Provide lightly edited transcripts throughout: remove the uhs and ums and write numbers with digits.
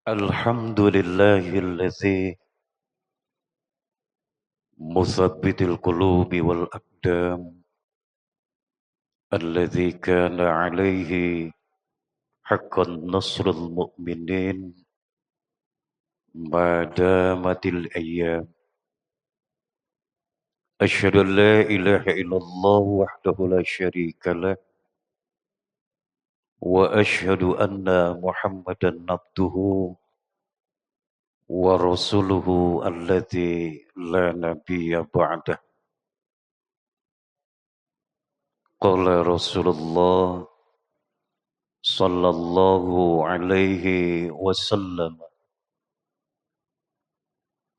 الحمد لله الذي مثبت القلوب والأقدام الذي كان عليه حقا نصر المؤمنين ما دامت الأيام. أشهد أن لا إله إلا الله وحده لا شريك له وأشهد أن محمدا عبده ورسوله الذي لا نبي بعده. قال رسول الله صلى الله عليه وسلم: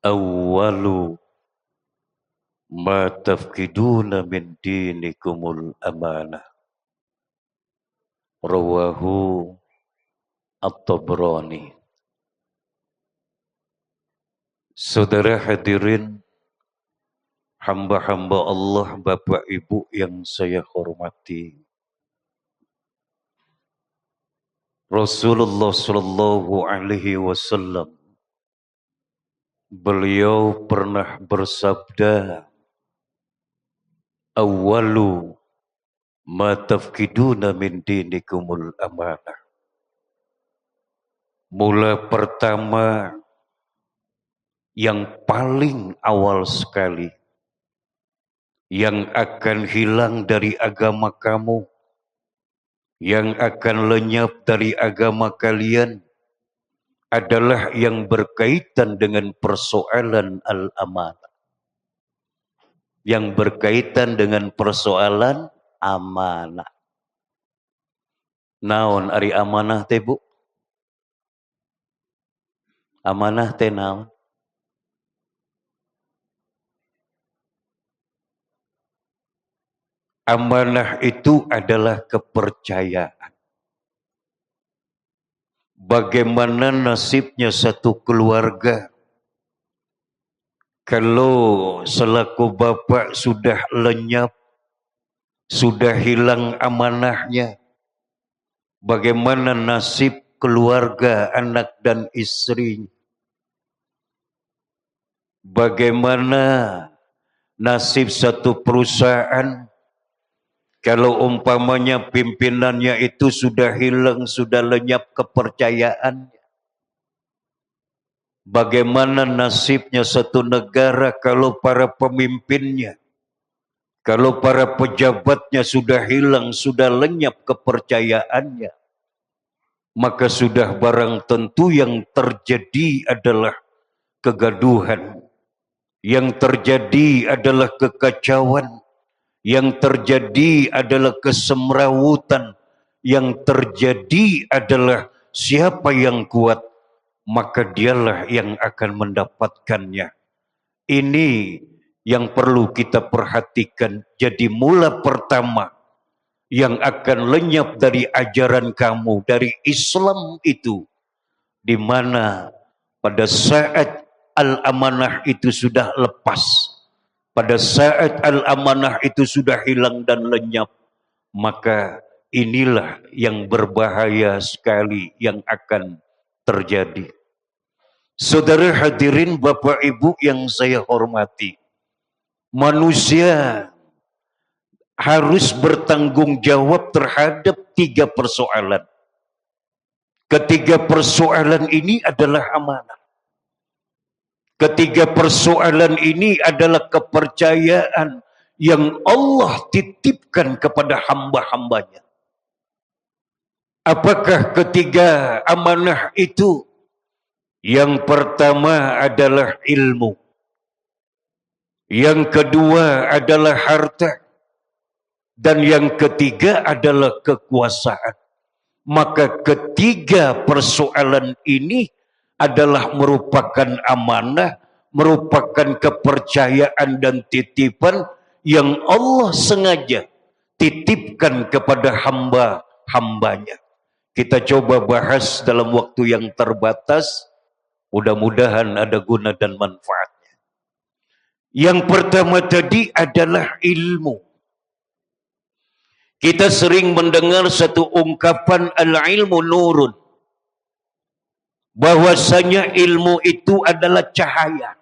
أول ما تفقدون من دينكم الأمانة. رواه At-Tabrani. Saudara hadirin, hamba-hamba Allah, Bapak Ibu yang saya hormati, Rasulullah Shallallahu Alaihi Wasallam, beliau pernah bersabda, "Awwalu ma tafkiduna min dinikumul amanah." Mula pertama, yang paling awal sekali, yang akan hilang dari agama kamu, yang akan lenyap dari agama kalian, adalah yang berkaitan dengan persoalan al-amanah. Yang berkaitan dengan persoalan amanah. Naon ari amanah teh, Bu? Amanah teh naon? Amanah itu adalah kepercayaan. Bagaimana nasibnya satu keluarga kalau selaku bapak sudah lenyap, sudah hilang amanahnya? Bagaimana nasib keluarga, anak dan istri? Bagaimana nasib satu perusahaan kalau umpamanya pimpinannya itu sudah hilang, sudah lenyap kepercayaan? Bagaimana nasibnya satu negara kalau para pemimpinnya, kalau para pejabatnya sudah hilang, sudah lenyap kepercayaannya? Maka sudah barang tentu yang terjadi adalah kegaduhan, yang terjadi adalah kekacauan, yang terjadi adalah kesemrawutan, yang terjadi adalah siapa yang kuat, maka dialah yang akan mendapatkannya. Ini yang perlu kita perhatikan. Jadi mula pertama yang akan lenyap dari ajaran kamu, dari Islam itu, di mana pada saat al-amanah itu sudah lepas, pada saat al-amanah itu sudah hilang dan lenyap, maka inilah yang berbahaya sekali yang akan terjadi. Saudara hadirin, Bapak Ibu yang saya hormati, manusia harus bertanggung jawab terhadap 3 persoalan. Ketiga persoalan ini adalah amanah. Ketiga persoalan ini adalah kepercayaan yang Allah titipkan kepada hamba-hambanya. Apakah ketiga amanah itu? Yang pertama adalah ilmu. Yang kedua adalah harta. Dan yang ketiga adalah kekuasaan. Maka ketiga persoalan ini adalah merupakan amanah, merupakan kepercayaan dan titipan yang Allah sengaja titipkan kepada hamba-hambanya. Kita coba bahas dalam waktu yang terbatas, mudah-mudahan ada guna dan manfaatnya. Yang pertama tadi adalah ilmu. Kita sering mendengar satu ungkapan, al-ilmu nurun. bahwasanya ilmu itu adalah cahaya.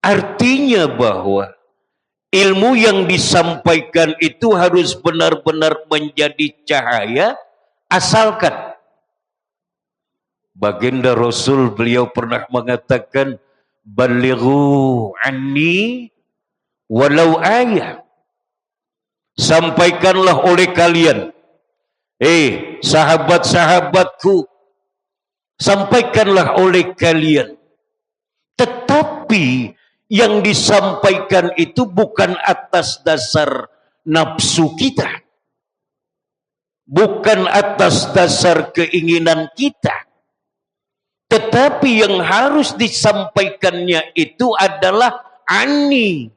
Artinya bahwa ilmu yang disampaikan itu harus benar-benar menjadi cahaya, asalkan baginda Rasul beliau pernah mengatakan, balighu anni walau ayat. Sampaikanlah oleh kalian, sahabat-sahabatku, sampaikanlah oleh kalian. Tetapi yang disampaikan itu bukan atas dasar nafsu kita, bukan atas dasar keinginan kita, tetapi yang harus disampaikannya itu adalah ani,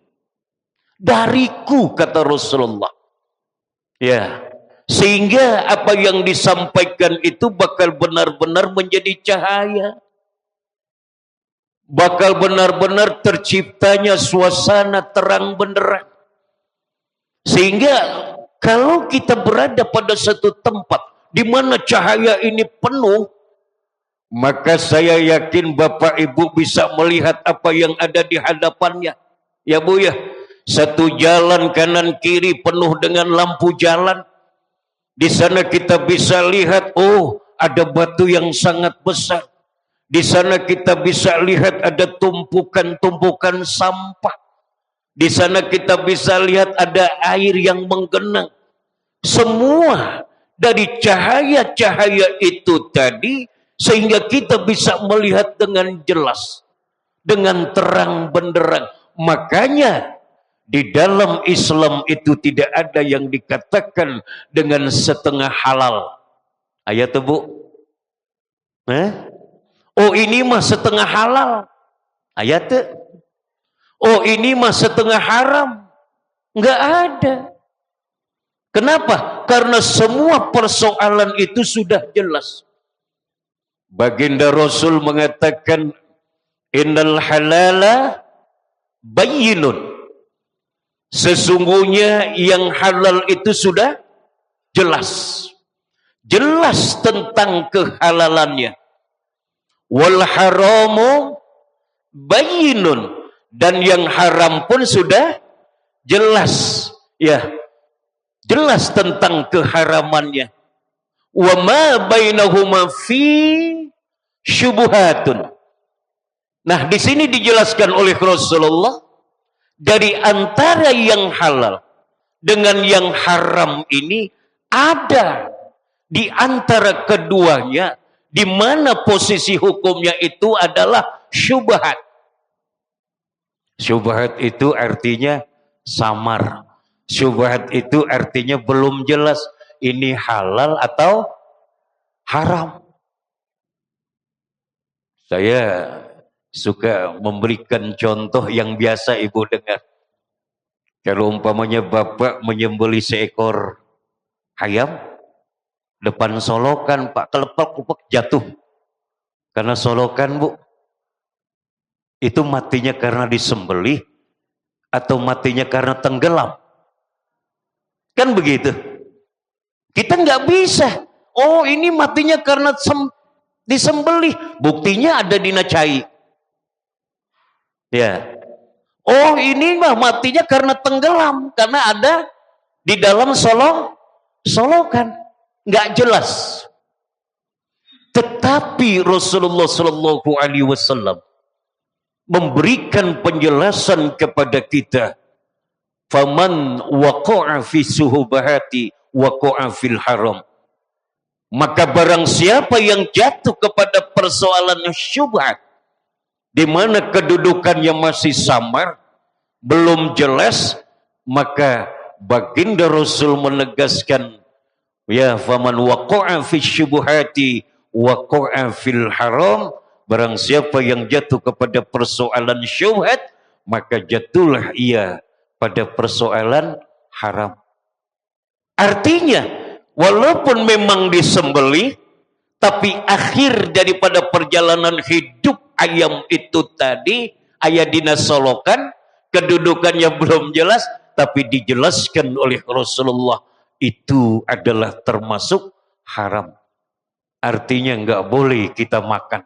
dariku, kata Rasulullah. Ya, sehingga apa yang disampaikan itu bakal benar-benar menjadi cahaya, bakal benar-benar terciptanya suasana terang benderang. Sehingga kalau kita berada pada satu tempat di mana cahaya ini penuh, maka saya yakin Bapak Ibu bisa melihat apa yang ada di hadapannya. Ya Bu ya, satu jalan kanan kiri penuh dengan lampu jalan. Di sana kita bisa lihat, oh ada batu yang sangat besar. Di sana kita bisa lihat ada tumpukan-tumpukan sampah. Di sana kita bisa lihat ada air yang menggenang. Semua dari cahaya-cahaya itu tadi, sehingga kita bisa melihat dengan jelas, dengan terang benderang. Makanya di dalam Islam itu tidak ada yang dikatakan dengan setengah halal. Ayat itu Bu. Oh ini mah setengah halal. Ayat itu. Oh ini mah setengah haram. Enggak ada. Kenapa? Karena semua persoalan itu sudah jelas. Baginda Rasul mengatakan, innal halala bayyinun. Sesungguhnya yang halal itu sudah jelas. Jelas tentang kehalalannya. Wal haramu bayyinun. Dan yang haram pun sudah jelas. Ya, jelas tentang keharamannya. Wa ma bainahuma fi syubuhatun. Nah, di sini dijelaskan oleh Rasulullah, dari antara yang halal dengan yang haram ini ada di antara keduanya, di mana posisi hukumnya itu adalah syubhat. Syubhat itu artinya samar. Syubhat itu artinya belum jelas ini halal atau haram. Saya suka memberikan contoh yang biasa Ibu dengar. Kalau umpamanya Bapak menyembelih seekor ayam, depan solokan Pak, kelepek-kelepek jatuh. Karena solokan Bu, itu matinya karena disembelih atau matinya karena tenggelam? Kan begitu. Kita nggak bisa. Oh ini matinya karena disembelih. Buktinya ada di Nacai. Ya. Oh ini mah matinya karena tenggelam. Karena ada di dalam solokan. Nggak jelas. Tetapi Rasulullah Shallallahu Alaihi Wasallam memberikan penjelasan kepada kita. Faman waqa'a fi suhubahati waqa'a fil haram. Maka barang siapa yang jatuh kepada persoalan syubhat, di mana kedudukannya masih samar, belum jelas, maka baginda Rasul menegaskan, ya faman waqa'a fi syubuhati waqa'a fil haram. Barang siapa yang jatuh kepada persoalan syubhat, maka jatuhlah ia pada persoalan haram. Artinya, walaupun memang disembelih, tapi akhir daripada perjalanan hidup ayam itu tadi, ayat dinasolokan, kedudukannya belum jelas, tapi dijelaskan oleh Rasulullah, itu adalah termasuk haram. Artinya nggak boleh kita makan.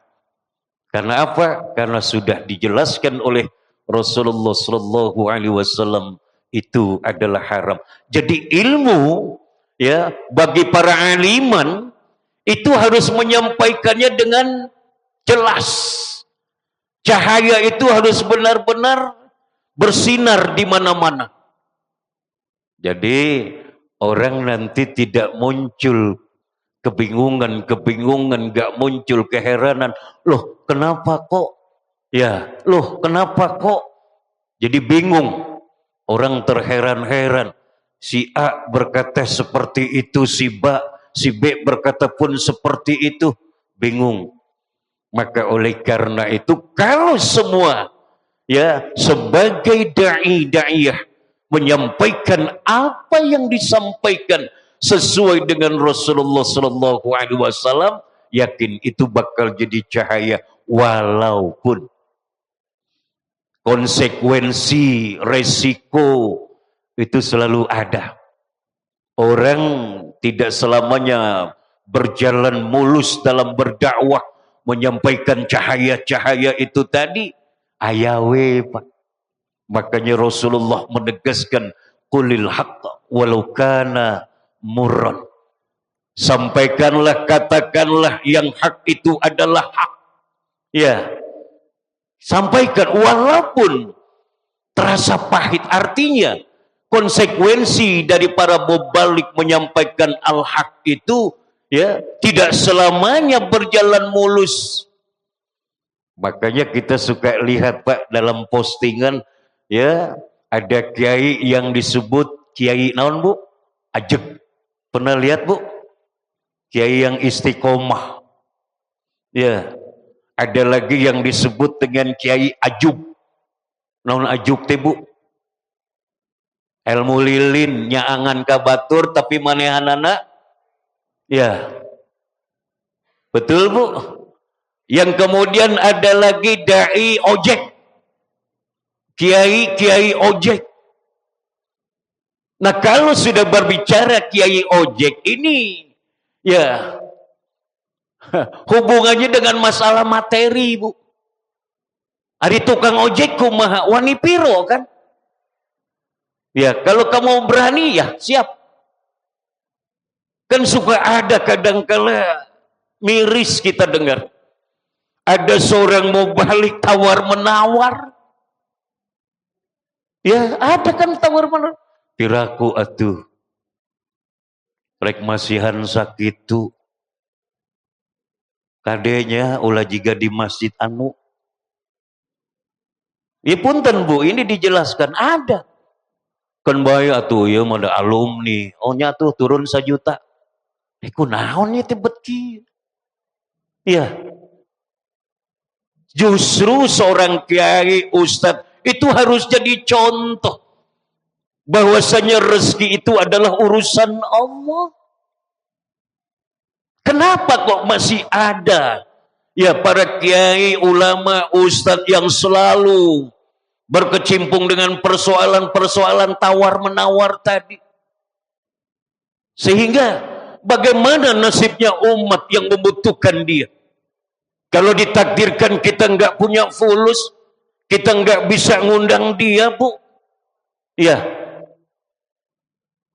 Karena apa? Karena sudah dijelaskan oleh Rasulullah Sallallahu Alaihi Wasallam itu adalah haram. Jadi ilmu ya bagi para aliman itu harus menyampaikannya dengan jelas. Cahaya itu harus benar-benar bersinar di mana-mana. Jadi orang nanti tidak muncul kebingungan, gak muncul keheranan. Loh, kenapa kok? Ya, loh, kenapa kok? Jadi bingung. Orang terheran-heran. Si A berkata seperti itu, si B berkata pun seperti itu. Bingung. Maka oleh karena itu, kalau semua ya sebagai dai-daiyah menyampaikan apa yang disampaikan sesuai dengan Rasulullah Sallallahu Alaihi Wasallam, yakin itu bakal jadi cahaya, walaupun konsekuensi resiko itu selalu ada. Orang tidak selamanya berjalan mulus dalam berdakwah menyampaikan cahaya-cahaya itu tadi. Ayawe Pak. Makanya Rasulullah menegaskan qulil haqq walau kana murran. Sampaikanlah, katakanlah yang hak itu adalah hak. Ya. Sampaikan walaupun terasa pahit. Artinya konsekuensi dari para mubalik menyampaikan al-haq itu ya tidak selamanya berjalan mulus. Makanya kita suka lihat Pak dalam postingan ya ada kiai yang disebut kiai naon Bu? Ajeg. Pernah lihat Bu? Kiai yang istiqomah. Ya. Ada lagi yang disebut dengan kiai ajub. Naon ajub teh Bu? Ilmu lilin nyaangan ka batur tapi manehanana ya. Betul Bu? Yang kemudian ada lagi dai ojek. Kiai ojek. Nah, kalau sudah berbicara kiai ojek ini ya hubungannya dengan masalah materi Bu. Ari tukang ojek kumaha wani piro kan? Ya, kalau kamu berani ya siap. Kan suka ada kadang-kala miris kita dengar. Ada seorang mau balik tawar-menawar. Ya, ada kan tawar-menawar. Piraku atuh. Rek masihan sakitu. Kadenya ulah jiga di masjid anu. Ya punten Bu, ini dijelaskan ada. Kan bae atuh ya mah alumni. Oh nya tuh turun 1 juta. Iku naon ya tebet kieu. Ya. Justru seorang kiai ustadz itu harus jadi contoh bahwasanya rezeki itu adalah urusan Allah. Kenapa kok masih ada ya para kiai, ulama, ustadz yang selalu berkecimpung dengan persoalan-persoalan tawar-menawar tadi? Sehingga bagaimana nasibnya umat yang membutuhkan dia? Kalau ditakdirkan kita nggak punya fulus, kita nggak bisa ngundang dia Bu. Ya.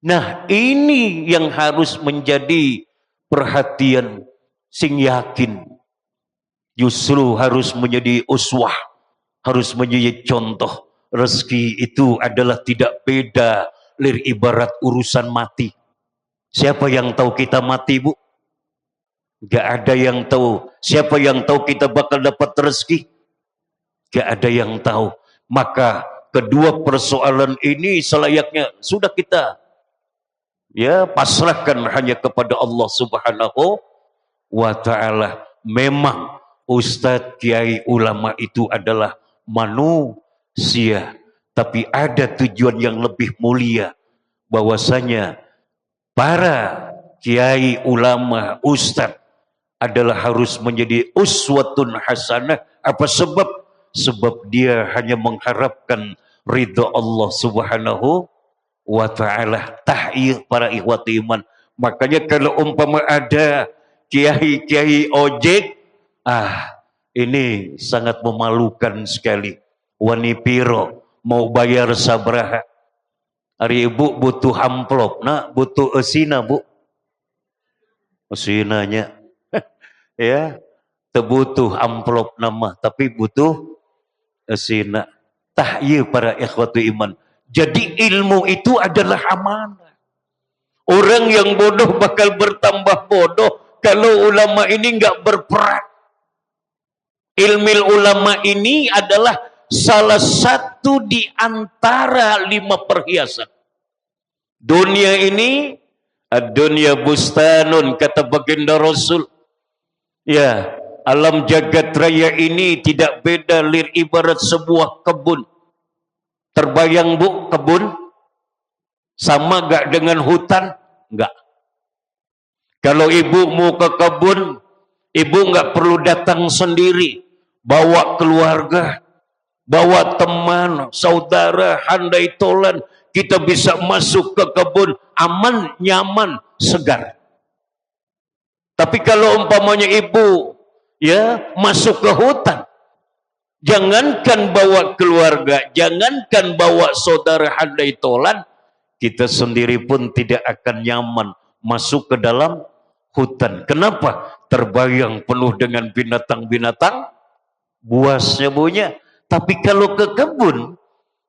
Nah ini yang harus menjadi perhatian sing yakin. Justru harus menjadi uswah, harus menjadi contoh. Rezeki itu adalah tidak beda lir ibarat urusan mati. Siapa yang tahu kita mati Bu? Gak ada yang tahu. Siapa yang tahu kita bakal dapat rezeki? Gak ada yang tahu. Maka kedua persoalan ini selayaknya sudah kita ya pasrahkan hanya kepada Allah Subhanahu wa ta'ala. Memang ustadz, kiai, ulama itu adalah manusia. Tapi ada tujuan yang lebih mulia. Bahwasanya para kiai, ulama, ustadz adalah harus menjadi uswatun hasanah. Apa sebab? Sebab dia hanya mengharapkan ridha Allah Subhanahu wa ta'ala. Tahiyah para ikhwati iman. Makanya kalau umpama ada kiai-kiai ojek, ini sangat memalukan sekali. Wani piro mau bayar sabraha. Hari ibu butuh amplop, butuh esina bu. Esinanya, ya, tebutuh amplop nama, tapi butuh esina. Tahyi para ikhwatu iman. Jadi ilmu itu adalah amanah. Orang yang bodoh bakal bertambah bodoh kalau ulama ini nggak berperan. Ilmu ulama ini adalah salah satu di antara 5 perhiasan. Dunia ini, ad-dunya bustanun, kata baginda Rasul. Ya, alam jagat raya ini tidak beda lir ibarat sebuah kebun. Terbayang bu, kebun? Sama gak dengan hutan? Enggak. Kalau ibu mau ke kebun, ibu gak perlu datang sendiri. Bawa keluarga, bawa teman, saudara, handai tolan. Kita bisa masuk ke kebun, aman, nyaman, segar. Tapi kalau umpamanya ibu ya masuk ke hutan, jangankan bawa keluarga, jangankan bawa saudara handai tolan, kita sendiri pun tidak akan nyaman masuk ke dalam hutan. Kenapa? Terbayang penuh dengan binatang-binatang buasnya bunya. Tapi kalau ke kebun,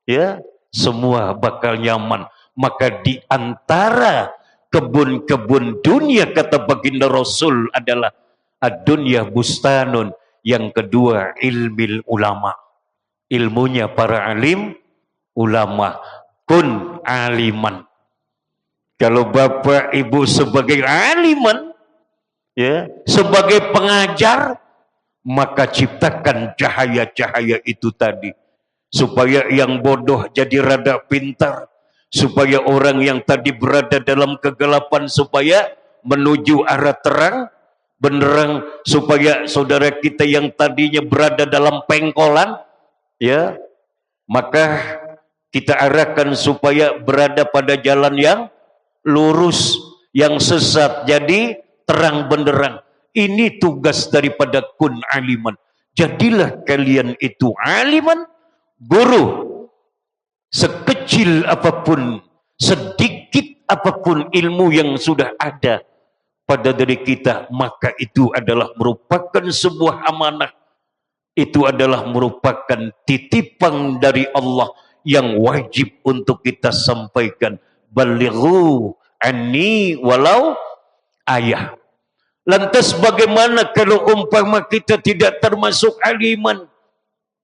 ya semua bakal nyaman. Maka di antara kebun-kebun dunia, kata baginda Rasul, adalah ad-dunya bustanun. Yang kedua, ilmil ulama. Ilmunya para alim, ulama. Kun aliman. Kalau bapak ibu sebagai aliman, ya, sebagai pengajar, maka ciptakan cahaya-cahaya itu tadi. Supaya yang bodoh jadi rada pintar. Supaya orang yang tadi berada dalam kegelapan supaya menuju arah terang benderang, supaya saudara kita yang tadinya berada dalam pengkolan, ya, maka kita arahkan supaya berada pada jalan yang lurus, yang sesat jadi terang benderang. Ini tugas daripada kun aliman. Jadilah kalian itu aliman, guru. Sekecil apapun, sedikit apapun ilmu yang sudah ada pada diri kita, maka itu adalah merupakan sebuah amanah. Itu adalah merupakan titipan dari Allah yang wajib untuk kita sampaikan. Balighu anni walau ayah. Lantas bagaimana kalau umpama kita tidak termasuk aliman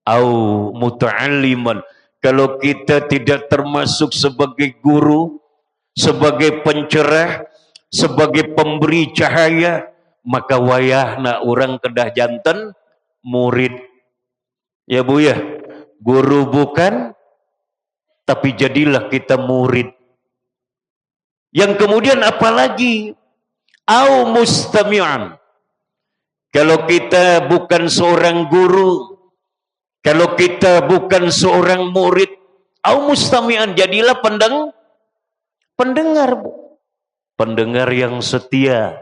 au muta'alliman? Kalau kita tidak termasuk sebagai guru, sebagai pencerah, sebagai pemberi cahaya, maka wayahna orang kedah jantan murid. Ya bu ya, guru bukan, tapi jadilah kita murid. Yang kemudian apalagi? Au mustami'an. Kalau kita bukan seorang guru, kalau kita bukan seorang murid, au mustami'an, jadilah pendengar, Bu. Pendengar yang setia.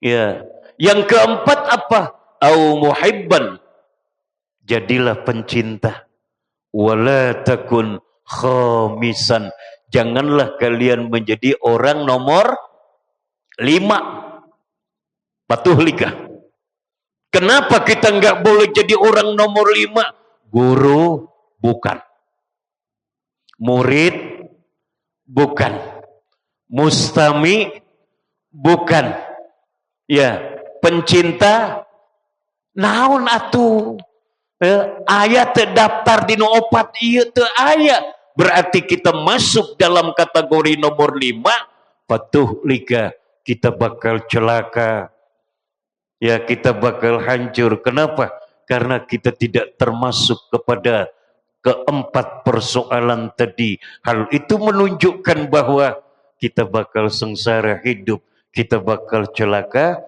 Ya. Yang keempat apa? Au muhibban. Jadilah pencinta. Wala takun khamisan. Janganlah kalian menjadi orang nomor 5. Patuh likah. Kenapa kita nggak boleh jadi orang nomor 5? Guru bukan, murid bukan, mustami bukan, ya, pencinta naon atuh, ayat terdaftar di opat iya teu aya, berarti kita masuk dalam kategori nomor 5. Patuh lika, kita bakal celaka. Ya, kita bakal hancur. Kenapa? Karena kita tidak termasuk kepada keempat persoalan tadi. Hal itu menunjukkan bahwa kita bakal sengsara hidup, kita bakal celaka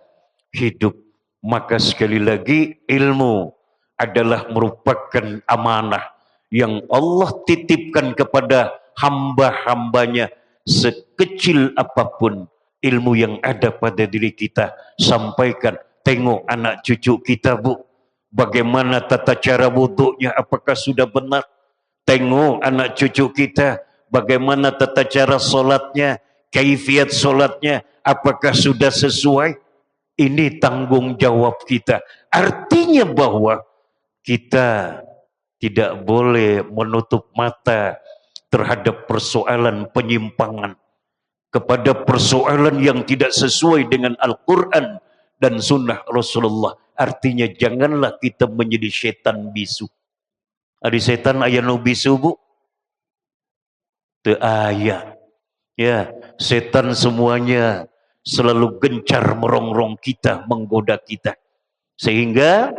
hidup. Maka sekali lagi, ilmu adalah merupakan amanah yang Allah titipkan kepada hamba-hambanya, sekecil apapun ilmu yang ada pada diri kita, sampaikan. Tengok anak cucu kita, Bu, bagaimana tata cara wuduknya, apakah sudah benar? Tengok anak cucu kita, bagaimana tata cara solatnya, kaifiat solatnya, apakah sudah sesuai? Ini tanggung jawab kita. Artinya bahwa kita tidak boleh menutup mata terhadap persoalan penyimpangan, kepada persoalan yang tidak sesuai dengan Al-Quran dan sunnah Rasulullah. Artinya janganlah kita menjadi setan bisu. Ada setan ayah no bisu, Bu? Te ayah. Ya, setan semuanya selalu gencar merongrong kita, menggoda kita. Sehingga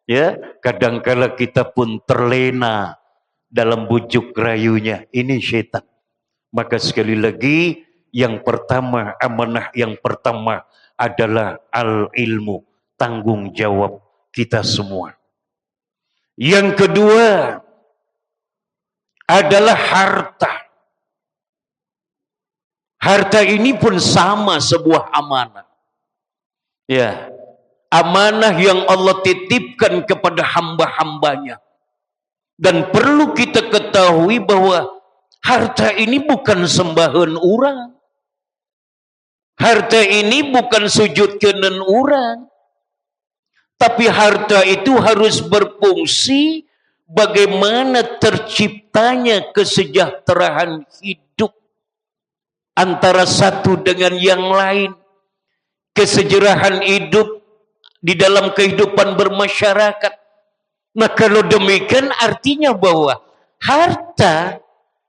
ya kadangkala kita pun terlena dalam bujuk rayunya. Ini setan. Maka sekali lagi, yang pertama, amanah yang pertama adalah al-ilmu, tanggung jawab kita semua. Yang kedua adalah harta. Harta ini pun sama sebuah amanah. Ya, amanah yang Allah titipkan kepada hamba-hambanya. Dan perlu kita ketahui bahwa harta ini bukan sembahan orang. Harta ini bukan sujud kenen orang. Tapi harta itu harus berfungsi bagaimana terciptanya kesejahteraan hidup antara satu dengan yang lain. Kesejahteraan hidup di dalam kehidupan bermasyarakat. Nah, kalau demikian artinya bahwa harta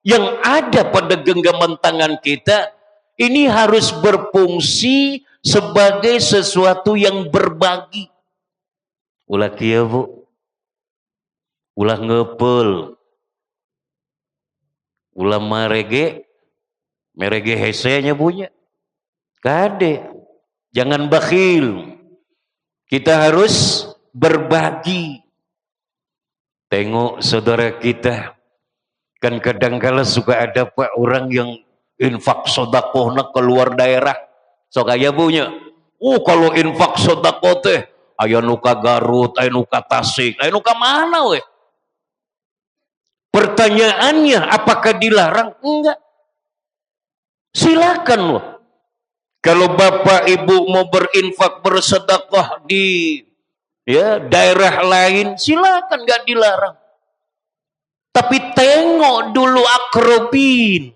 yang ada pada genggaman tangan kita ini harus berfungsi sebagai sesuatu yang berbagi. Ulah kia, Bu. Ulah ngepel. Ulah merege hesenya punya. Kade. Jangan bakhil. Kita harus berbagi. Tengok saudara kita. Kan kadang-kala suka ada Pak orang yang infak sodakohna keluar daerah. So kaya punya. Oh, kalau infak sodakoh teh aya nu ka Garut, aya nu ka Tasik, aya nu ka mana we? Pertanyaannya, apakah dilarang? Enggak. Silakan loh. Kalau Bapak Ibu mau berinfak bersedekah di daerah lain, silakan, enggak dilarang. Tapi tengok dulu akrobin,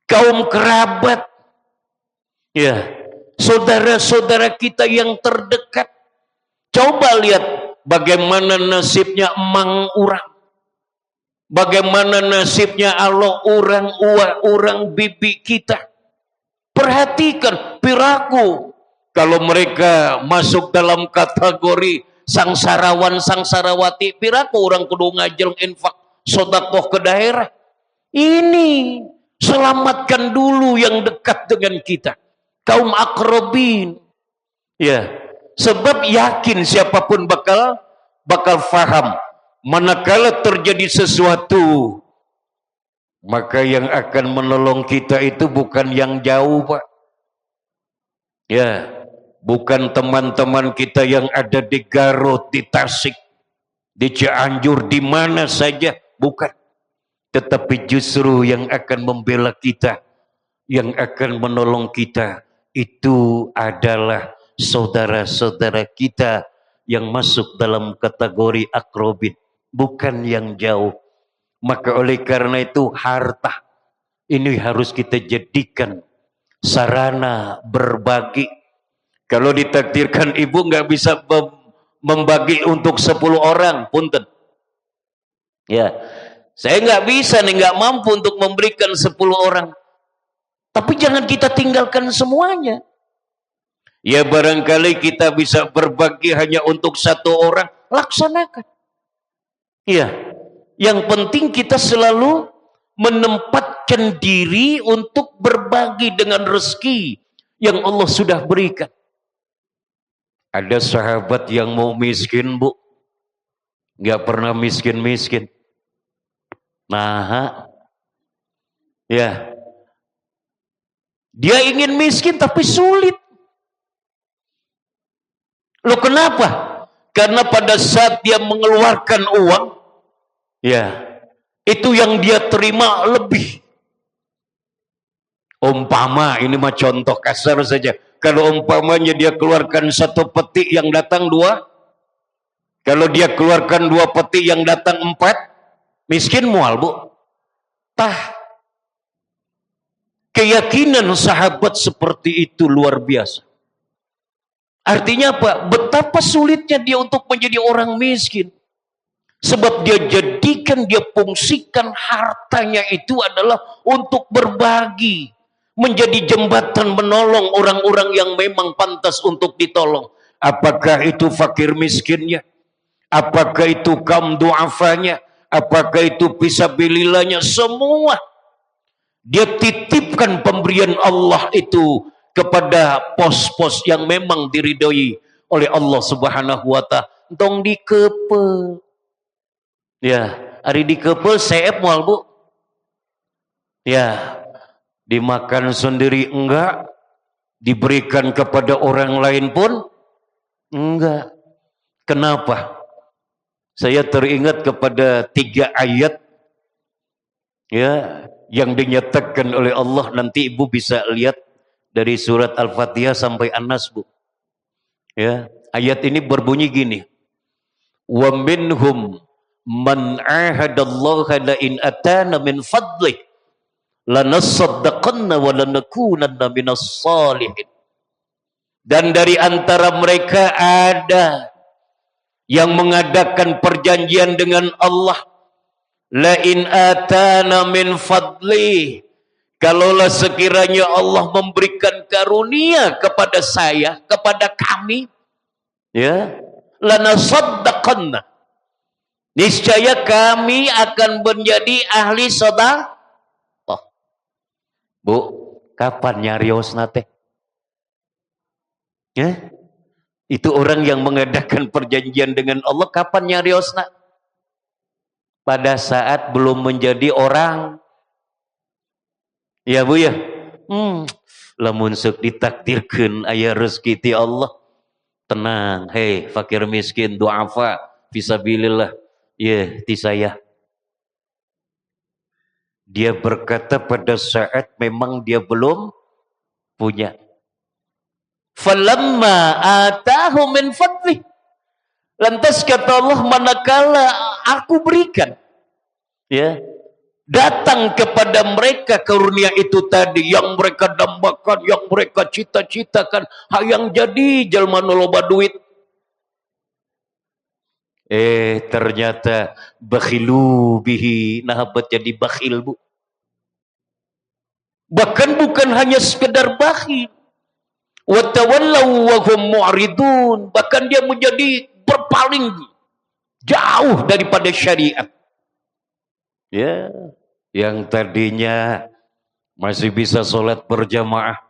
kaum kerabat, ya, saudara-saudara kita yang terdekat. Coba lihat bagaimana nasibnya emang orang, bagaimana nasibnya Allah orang, orang bibi kita. Perhatikan piraku kalau mereka masuk dalam kategori sangsarawan sangsarawati, piraku orang kudu ngajeng infak sedekah ke daerah. Ini selamatkan dulu yang dekat dengan kita, kaum akrobin. Ya, sebab yakin siapapun bakal faham manakala terjadi sesuatu, maka yang akan menolong kita itu bukan yang jauh, Pak. Ya, bukan teman-teman kita yang ada di Garut, di Tasik, di Cianjur, di mana saja, bukan. Tetapi justru yang akan membela kita, yang akan menolong kita, itu adalah saudara-saudara kita yang masuk dalam kategori akrobin, bukan yang jauh. Maka oleh karena itu harta ini harus kita jadikan sarana berbagi. Kalau ditakdirkan ibu nggak bisa membagi untuk 10 orang, punten. Ya, saya nggak bisa nih, nggak mampu untuk memberikan 10 orang. Tapi jangan kita tinggalkan semuanya. Ya barangkali kita bisa berbagi hanya untuk 1 orang, laksanakan. Iya. Yang penting kita selalu menempatkan diri untuk berbagi dengan rezeki yang Allah sudah berikan. Ada sahabat yang mau miskin, Bu. Nggak pernah miskin-miskin. Nah, ya. Dia ingin miskin tapi sulit. Loh kenapa? Karena pada saat dia mengeluarkan uang, ya, itu yang dia terima lebih. Umpama, ini mah contoh kasar saja. Kalau umpamanya dia keluarkan 1 peti yang datang 2, kalau dia keluarkan 2 peti yang datang 4, miskin mual, Bu. Tah. Keyakinan sahabat seperti itu luar biasa. Artinya apa? Betapa sulitnya dia untuk menjadi orang miskin. Sebab dia jadikan, dia fungsikan hartanya itu adalah untuk berbagi. Menjadi jembatan menolong orang-orang yang memang pantas untuk ditolong. Apakah itu fakir miskinnya? Apakah itu kaum du'afanya? Apakah itu fisabilillahnya? Semua. Dia titipkan pemberian Allah itu kepada pos-pos yang memang diridhoi oleh Allah Subhanahu wa taala. Tong dikepe. Ya, hari dikepe seep moal, Bu. Ya, dimakan sendiri enggak, diberikan kepada orang lain pun enggak. Kenapa? Saya teringat kepada 3 ayat ya yang dinyatakan oleh Allah. Nanti Ibu bisa lihat dari surat Al-Fatihah sampai An-Nas, Bu. Ya, ayat ini berbunyi gini. Wa minhum man ahadallaha la in atana min fadlih lanasaddaqanna wa lanakunanna minas salihin. Dan dari antara mereka ada yang mengadakan perjanjian dengan Allah, la in atana min fadlih, kalaulah sekiranya Allah memberikan karunia kepada saya, kepada kami, ya, lanasaddaqanna, niscaya kami akan menjadi ahli sedekah. Oh, Bu, kapan nyariosna teh? Ya, itu orang yang mengadakan perjanjian dengan Allah, kapan nyariosna? Pada saat belum menjadi orang. Ya, Bu ya. Lamun sok ditakdirkeun aya rezeki ti Allah, tenang, hei fakir miskin duafa fisabilillah, ya ti saya. Dia berkata pada saat memang dia belum punya. Falamma atahu min fadli, lantas kata Allah, manakala aku berikan, ya, datang kepada mereka karunia itu tadi yang mereka dambakan, yang mereka cita-citakan, hayang jadi jalma nu loba duit. Ternyata bakhilu bihi, nahabat jadi bakhil, Bu. Bahkan bukan hanya sekedar bakhil, wa tawallaw wa hum mu'ridun, bahkan dia menjadi berpaling jauh daripada syariat. Ya, yang tadinya masih bisa sholat berjamaah,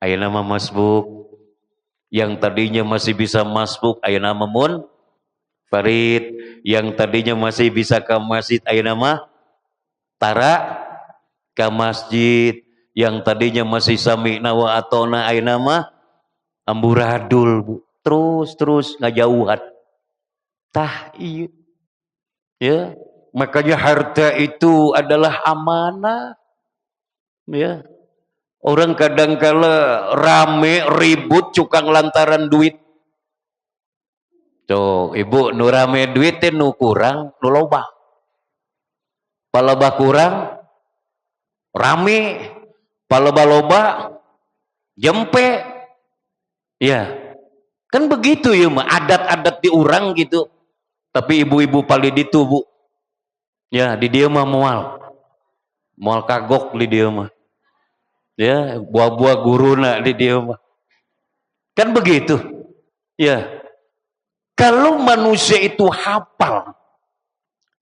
aya nama masbuk. Yang tadinya masih bisa masbuk, aya nama farid. Yang tadinya masih bisa ke masjid, aya nama tara ke masjid. Yang tadinya masih sami'na wa atona, aya nama amburadul, Bu. Terus ngajauhan. Tah iya. Ya, makanya harta itu adalah amanah. Ya. Orang kadangkala rame ribut cukang lantaran duit. Tuh, Ibu, nu rame duit teh nu kurang, nu loba. Paloba kurang rame, paloba loba jempe. Ya. Kan begitu ya, mah adat-adat di urang gitu. Tapi ibu-ibu paling ditu, Bu. Ya, di dia mah moal kagok di dia mah. Ya, buah-buah guruna di dia mah. Kan begitu. Ya. Kalau manusia itu hafal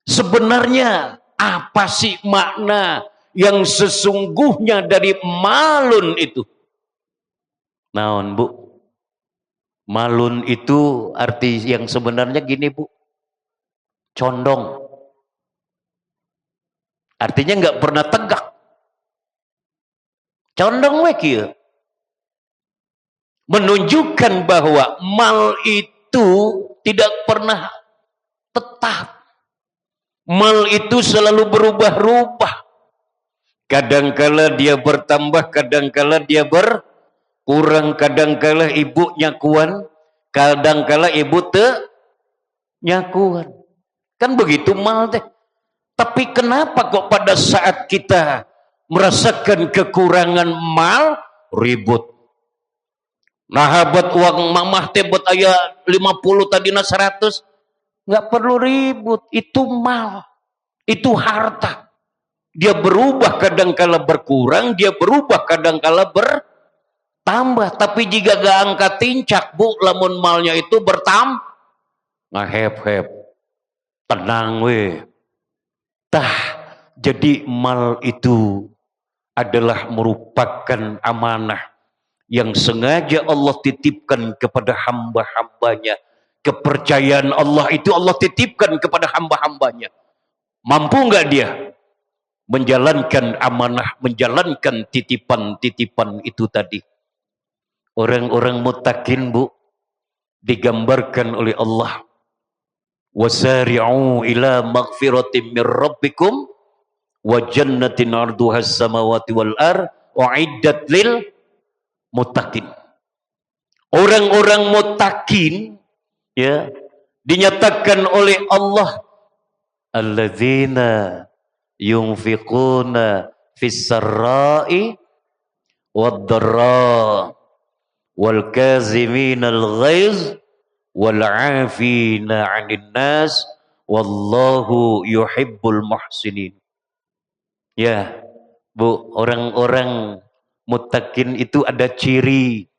sebenarnya apa sih makna yang sesungguhnya dari malun itu? Naon, Bu? Malun itu arti yang sebenarnya gini, Bu. Condong. Artinya nggak pernah tegak. Condong we kieu. Menunjukkan bahwa mal itu tidak pernah tetap. Mal itu selalu berubah-ubah. Kadangkala dia bertambah, kadangkala dia berkurang, kadangkala ibu nyakuan, kadangkala ibu nyakuan. Kan begitu mal teh. Tapi kenapa kok pada saat kita merasakan kekurangan mal, ribut? Nah, habat uang mamah teh buat aya 50 tadina 100. Nggak perlu ribut, itu mal. Itu harta. Dia berubah kadangkala berkurang, dia berubah kadangkala bertambah. Tapi jika gak angkat tincak, Bu, lamun malnya itu bertambah. Ngahep-hep. Tenang we. Tah, jadi mal itu adalah merupakan amanah yang sengaja Allah titipkan kepada hamba-hambanya. Kepercayaan Allah itu Allah titipkan kepada hamba-hambanya. Mampu nggak dia menjalankan amanah, menjalankan titipan-titipan itu tadi? Orang-orang muttaqin, Bu, digambarkan oleh Allah. Wasari'u ila maghfiratin min rabbikum wa jannatin 'arduha as-samawati wal ard u'iddat lil muttaqin. Orang-orang muttaqin, ya, dinyatakan oleh Allah, alladzina yunfiquna fis sarra'i wad dharra wal kaziminal ghaiz wal 'afina 'anil nas wallahu yuhibbul muhsinin. Ya, Bu, orang-orang muttaqin itu ada ciri,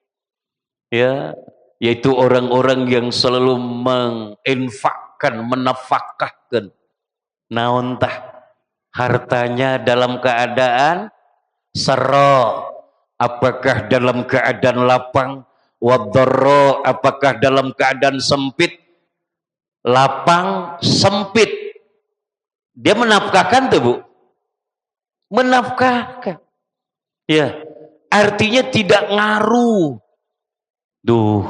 ya, yaitu orang-orang yang selalu menginfakkan, menafkahkan naon tah hartanya dalam keadaan sarra, apakah dalam keadaan lapang, wadharra, apakah dalam keadaan sempit. Lapang, sempit, dia menafkahkan tuh, Bu, menafkahkan. Ya, artinya tidak ngaruh. Duh,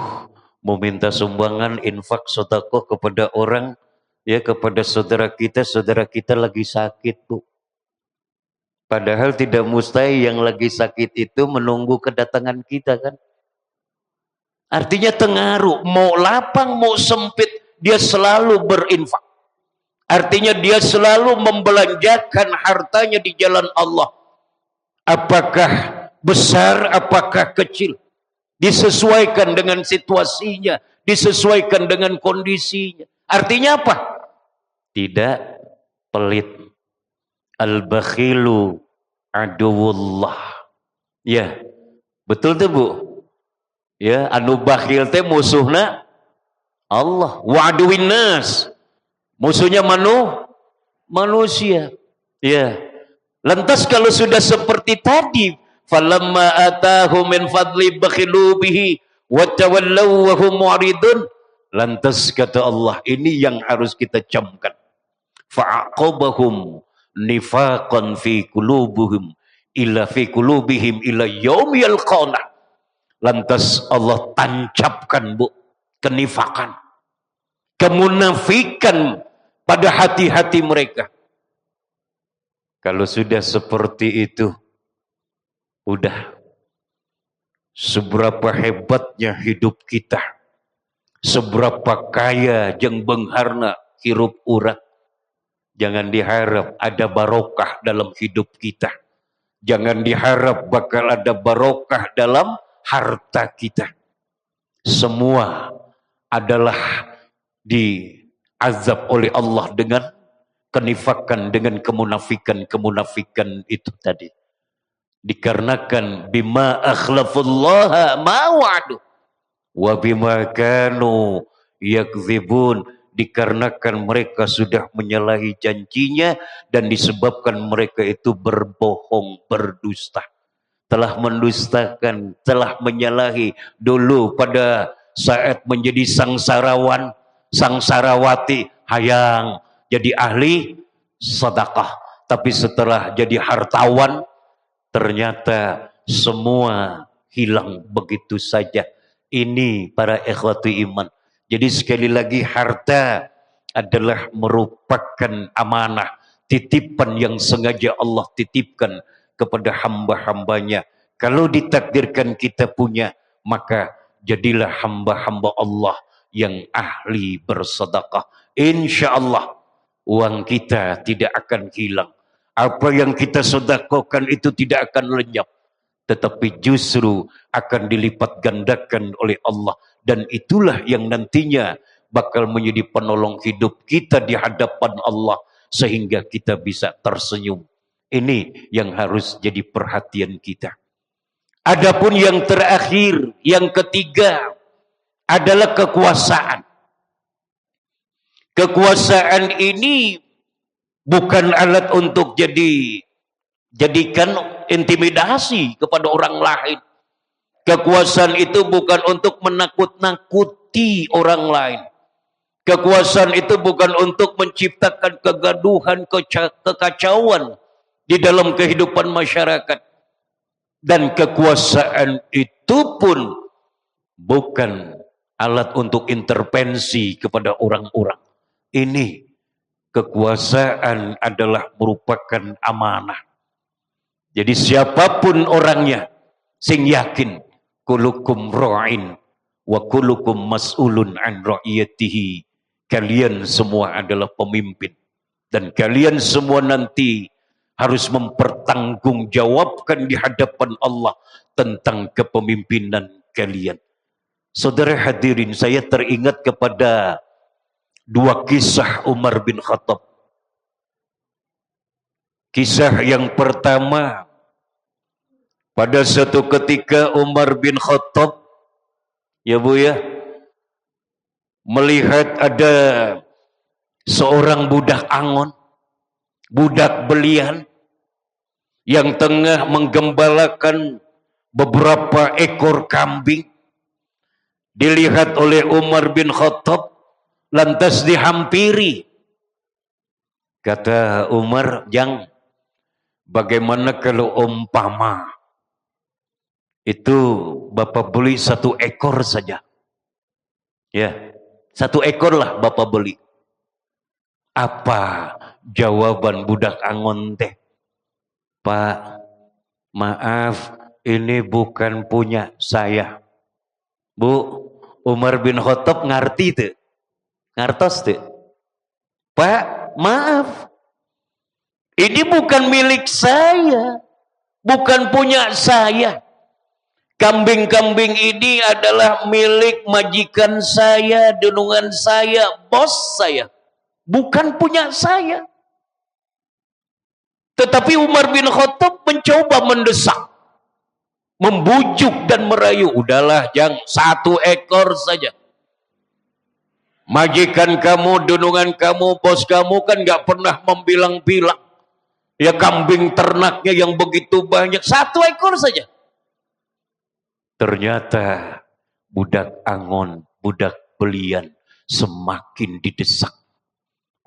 mau minta sumbangan, infak, sedekah kepada orang, ya, kepada saudara kita lagi sakit, Bu. Padahal tidak mustahil yang lagi sakit itu menunggu kedatangan kita, kan? Artinya tengaruh, mau lapang, mau sempit, dia selalu berinfak. Artinya dia selalu membelanjakan hartanya di jalan Allah. Apakah besar, apakah kecil, disesuaikan dengan situasinya, disesuaikan dengan kondisinya. Artinya apa? Tidak pelit. Al-bakhilu aduwullah. Ya, betul tuh, Bu. Ya, anu bakhil teh musuhna Allah. Wa aduwin nas, musuhnya manusia. Ya. Lantas kalau sudah seperti tadi, falamma atahu min fadli bakhilu bihi wa tawallaw wa hum mu'ridun. Lantas kata Allah, ini yang harus kita camkan. Fa'aqabahum nifaqan fi qulubihim ila yaumi yalqana. Lantas Allah tancapkan, Bu, kenifakan, kemunafikan pada hati-hati mereka. Kalau sudah seperti itu, udah, seberapa hebatnya hidup kita, seberapa kaya jeung beungharna hirup urang, jangan diharap ada barokah dalam hidup kita. Jangan diharap bakal ada barokah dalam harta kita. Semua adalah diazab oleh Allah dengan kenifakan, dengan kemunafikan itu tadi. Dikarenakan bima akhlafullaha ma wa'adu wa bima kanu yakdzibun, dikarenakan mereka sudah menyalahi janjinya dan disebabkan mereka itu berbohong, berdusta. Telah mendustakan, telah menyalahi dulu pada saat menjadi sangsarawan, sangsarawati, hayang jadi ahli sedekah. Tapi setelah jadi hartawan, ternyata semua hilang begitu saja. Ini para ikhwati iman. Jadi sekali lagi harta adalah merupakan amanah, titipan yang sengaja Allah titipkan kepada hamba-hambanya. Kalau ditakdirkan kita punya, maka jadilah hamba-hamba Allah yang ahli bersedekah. Insya Allah uang kita tidak akan hilang. Apa yang kita sedekahkan itu tidak akan lenyap, tetapi justru akan dilipat gandakan oleh Allah. Dan itulah yang nantinya bakal menjadi penolong hidup kita di hadapan Allah, sehingga kita bisa tersenyum. Ini yang harus jadi perhatian kita. Adapun yang terakhir, yang ketiga adalah kekuasaan. Kekuasaan ini bukan alat untuk jadikan intimidasi kepada orang lain. Kekuasaan itu bukan untuk menakut-nakuti orang lain. Kekuasaan itu bukan untuk menciptakan kegaduhan, kekacauan di dalam kehidupan masyarakat. Dan kekuasaan itu pun bukan alat untuk intervensi kepada orang-orang. Ini kekuasaan adalah merupakan amanah. Jadi siapapun orangnya, sing yakin kulukum ra'in wa kulukum mas'ulun an ra'iyatihi. Kalian semua adalah pemimpin dan kalian semua nanti harus mempertanggungjawabkan di hadapan Allah tentang kepemimpinan kalian. Saudara hadirin, saya teringat kepada dua kisah Umar bin Khattab. Kisah yang pertama, pada suatu ketika Umar bin Khattab, ya Bu ya, melihat ada seorang budak angon, budak belian, yang tengah menggembalakan beberapa ekor kambing. Dilihat oleh Umar bin Khattab, lantas dihampiri. Kata Umar, "Jang, bagaimana kalau umpama itu Bapak beli 1 ekor saja?" Ya, 1 ekor lah Bapak beli. Apa jawaban budak angon teh? "Pak, maaf, ini bukan punya saya." Bu, Umar bin Khattab ngerti tuh. Ngartos tuh. "Pak, maaf. Ini bukan milik saya. Bukan punya saya. Kambing-kambing ini adalah milik majikan saya, dunungan saya, bos saya. Bukan punya saya." Tetapi Umar bin Khattab mencoba mendesak, membujuk dan merayu. "Udahlah, Jang, 1 ekor saja. Majikan kamu, dunungan kamu, bos kamu kan gak pernah membilang-bilang. Ya kambing ternaknya yang begitu banyak, 1 ekor saja." Ternyata budak angon, budak belian semakin didesak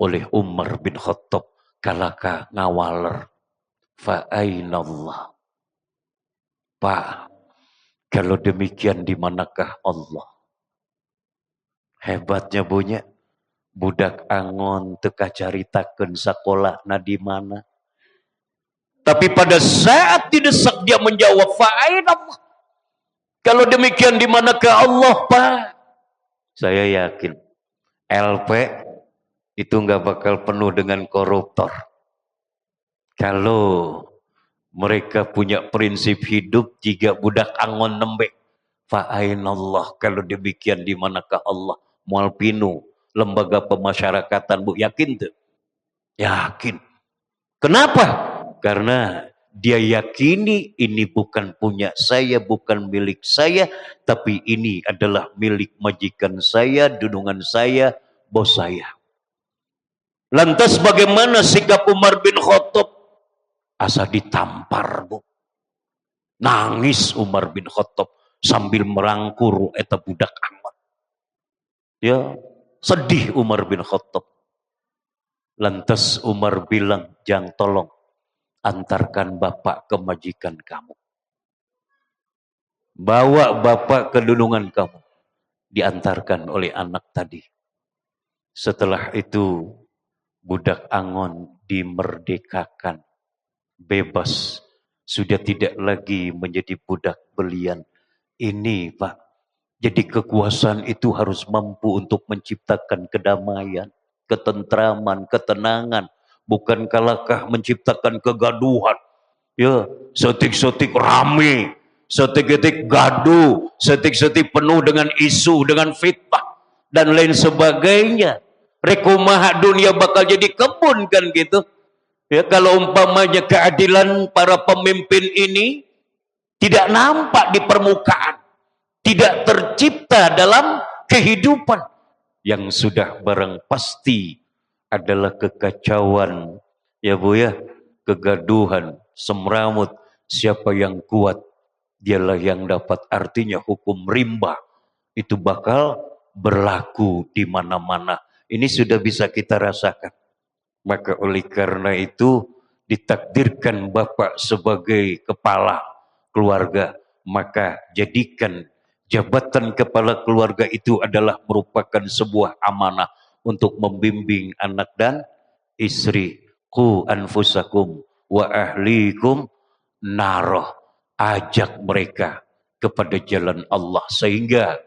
oleh Umar bin Khattab. Kalaka ngawaler. Fa'ainallah. Pak, kalau demikian di manakah Allah? Hebatnya punya budak angon teka caritakeun sekolah na di mana. Tapi pada saat didesak dia menjawab, "Fa'ainallah. Kalau demikian di manakah Allah, Pak?" Saya yakin LP itu nggak bakal penuh dengan koruptor. Kalau mereka punya prinsip hidup, jika budak angon nembe, fa'ainallah, kalau demikian di manakah Allah? Mual pinu lembaga pemasyarakatan, Bu, yakin tuh? Yakin. Kenapa? Karena dia yakini ini bukan punya saya, bukan milik saya, tapi ini adalah milik majikan saya, dunungan saya, bos saya. Lantas bagaimana sikap Umar bin Khattab? Asa ditampar, Bu. Nangis Umar bin Khattab sambil merangkul eta budak angon. Ya, sedih Umar bin Khattab. Lantas Umar bilang, "Jang, tolong antarkan bapak ke majikan kamu." Bawa bapak ke dulungan kamu. Diantarkan oleh anak tadi. Setelah itu budak Angon dimerdekakan. Bebas. Sudah tidak lagi menjadi budak belian. Ini Pak. Jadi kekuasaan itu harus mampu untuk menciptakan kedamaian, ketentraman, ketenangan. Bukan kalahkah menciptakan kegaduhan. Ya, setik-setik rame, setik-setik gaduh, setik-setik penuh dengan isu, dengan fitnah dan lain sebagainya. Rekomah dunia bakal jadi kebun kan gitu. Ya, kalau umpamanya keadilan para pemimpin ini tidak nampak di permukaan, tidak tercipta dalam kehidupan, yang sudah barang pasti adalah kekacauan, ya Bu ya, kegaduhan, semrawut. Siapa yang kuat, dialah yang dapat. Artinya hukum rimba itu bakal berlaku di mana-mana. Ini sudah bisa kita rasakan. Maka oleh karena itu ditakdirkan Bapak sebagai kepala keluarga, maka jadikan jabatan kepala keluarga itu adalah merupakan sebuah amanah untuk membimbing anak dan istri. Qu anfusakum wa ahlikum naroh. Ajak mereka kepada jalan Allah sehingga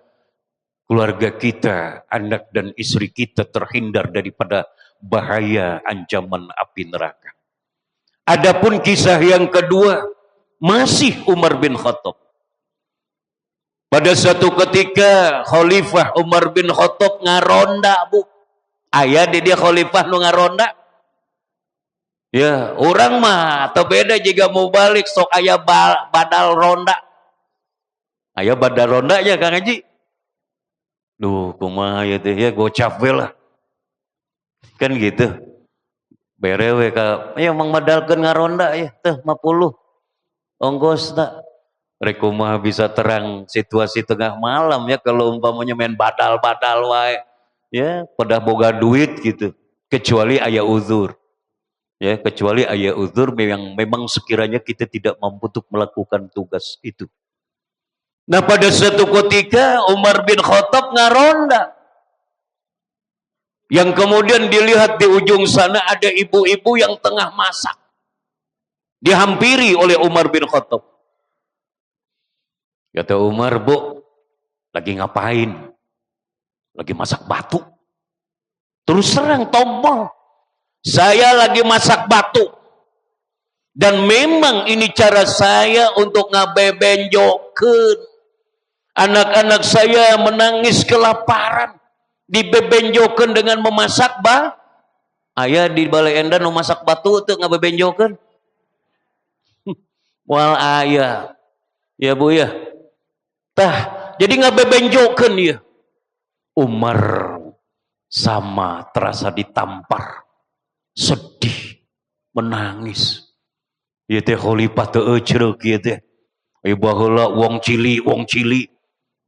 keluarga kita, anak dan istri kita terhindar daripada bahaya ancaman api neraka. Adapun kisah yang kedua, masih Umar bin Khattab. Pada suatu ketika Khalifah Umar bin Khattab ngaronda, Bu. Ayah dia khalifah nu ngaronda. Ya, orang mah atau beda jika mau balik sok ayah badal ronda. Ayah badal rondanya Kang Haji. Duh, kumaha ya teh ya gocap we lah. Kan gitu. Berewe ka ya mang madalkeun ngaronda ya teh 50. Ongkosna. Rek kumaha bisa terang situasi tengah malam ya kalau umpamanya main badal-badal wae. Ya, pada boga duit gitu. Kecuali aya uzur. Ya, kecuali aya uzur yang memang sekiranya kita tidak mampu untuk melakukan tugas itu. Nah, pada suatu ketika Umar bin Khattab ngaronda. Yang kemudian dilihat di ujung sana ada ibu-ibu yang tengah masak. Dihampiri oleh Umar bin Khattab. Kata Umar, Bu, lagi ngapain? Lagi masak batu. Terus serang tombol. Saya lagi masak batu. Dan memang ini cara saya untuk ngabebenjokeun. Anak-anak saya menangis kelaparan. Dibebenjokeun dengan memasak Ayah di Balai Endan memasak batu tuh ngabebenjokeun. Wal ayah. Ya Bu ya. Tah, jadi ngabebenjokeun ya. Umar sama terasa ditampar. Sedih, menangis. Ieu teh khalifah teu ecereuk ieu teh. Ieu baheula wong cili.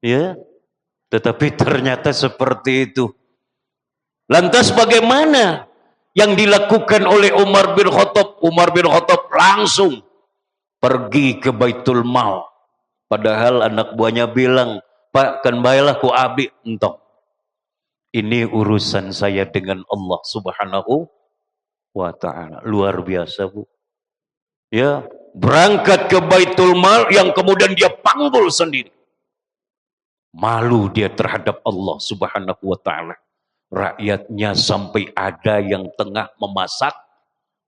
Ya. Tetapi ternyata seperti itu. Lantas bagaimana yang dilakukan oleh Umar bin Khattab? Umar bin Khattab langsung pergi ke Baitul Mal. Padahal anak buahnya bilang, Pak, kan baiklah ku abi entong. Ini urusan saya dengan Allah Subhanahu wa ta'ala. Luar biasa, Bu. Ya, berangkat ke Baitul Mal yang kemudian dia panggul sendiri. Malu dia terhadap Allah Subhanahu wa ta'ala. Rakyatnya sampai ada yang tengah memasak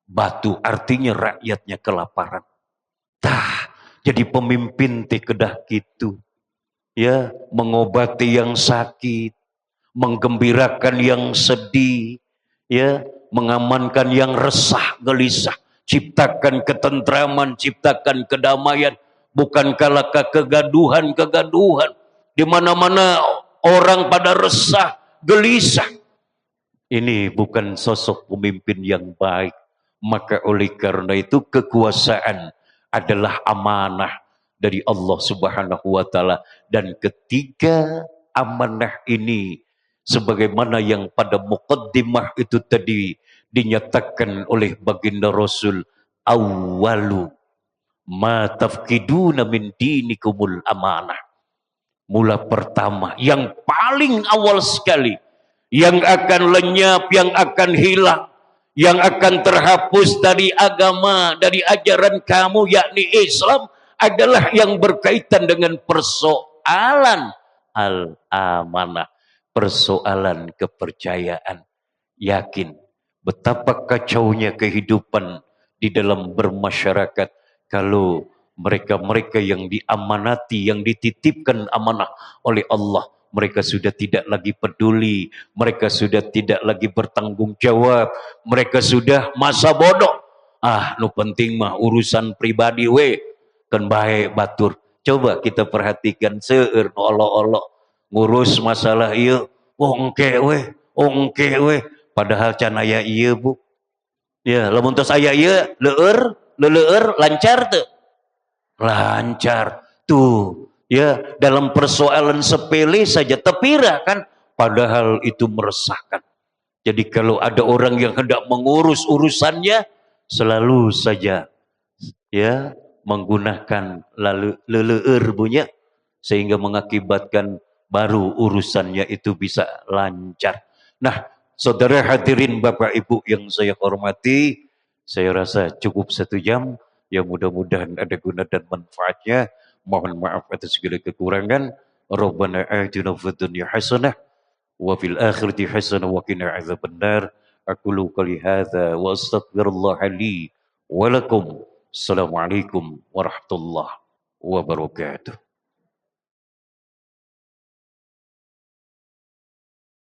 batu. Artinya rakyatnya kelaparan. Tah, jadi pemimpin teh kedah gitu. Ya, mengobati yang sakit, menggembirakan yang sedih, ya, mengamankan yang resah, gelisah, ciptakan ketentraman, ciptakan kedamaian, bukan kalahkah kegaduhan. Di mana-mana orang pada resah, gelisah. Ini bukan sosok pemimpin yang baik. Maka oleh karena itu kekuasaan adalah amanah dari Allah Subhanahu wa ta'ala. Dan ketiga amanah ini sebagaimana yang pada muqaddimah itu tadi dinyatakan oleh baginda Rasul, awwalu ma tafkiduna min dinikumul amanah. Mula pertama, yang paling awal sekali, yang akan lenyap, yang akan hilang, yang akan terhapus dari agama, dari ajaran kamu, yakni Islam, adalah yang berkaitan dengan persoalan al-amanah, persoalan kepercayaan. Yakin betapa kacaunya kehidupan di dalam bermasyarakat kalau mereka-mereka yang diamanati, yang dititipkan amanah oleh Allah, mereka sudah tidak lagi peduli, mereka sudah tidak lagi bertanggung jawab, mereka sudah masa bodoh. Nu penting mah urusan pribadi we, kan baik batur. Coba kita perhatikan seueur nu olo-olo ngurus masalah ieu, ongke we, padahal can aya ieu Bu. Ya, lamun tos aya ieu leueur lancar teu? Lancar. Tuh, ya, dalam persoalan sepele saja tepira kan, padahal itu meresahkan. Jadi kalau ada orang yang hendak mengurus urusannya, selalu saja ya menggunakan leleur punya, sehingga mengakibatkan baru urusannya itu bisa lancar. Nah, saudara hadirin Bapak Ibu yang saya hormati, saya rasa cukup 1 jam. Ya mudah-mudahan ada guna dan manfaatnya. Mohon maaf atas segala kekurangan. Rabbana atina fid dunya hasanah wa fil akhirati hasanah wa qina adzabannar. Aqulu qouli hadza wa astaghfirullah li wa lakum. Assalamualaikum warahmatullahi wabarakatuh.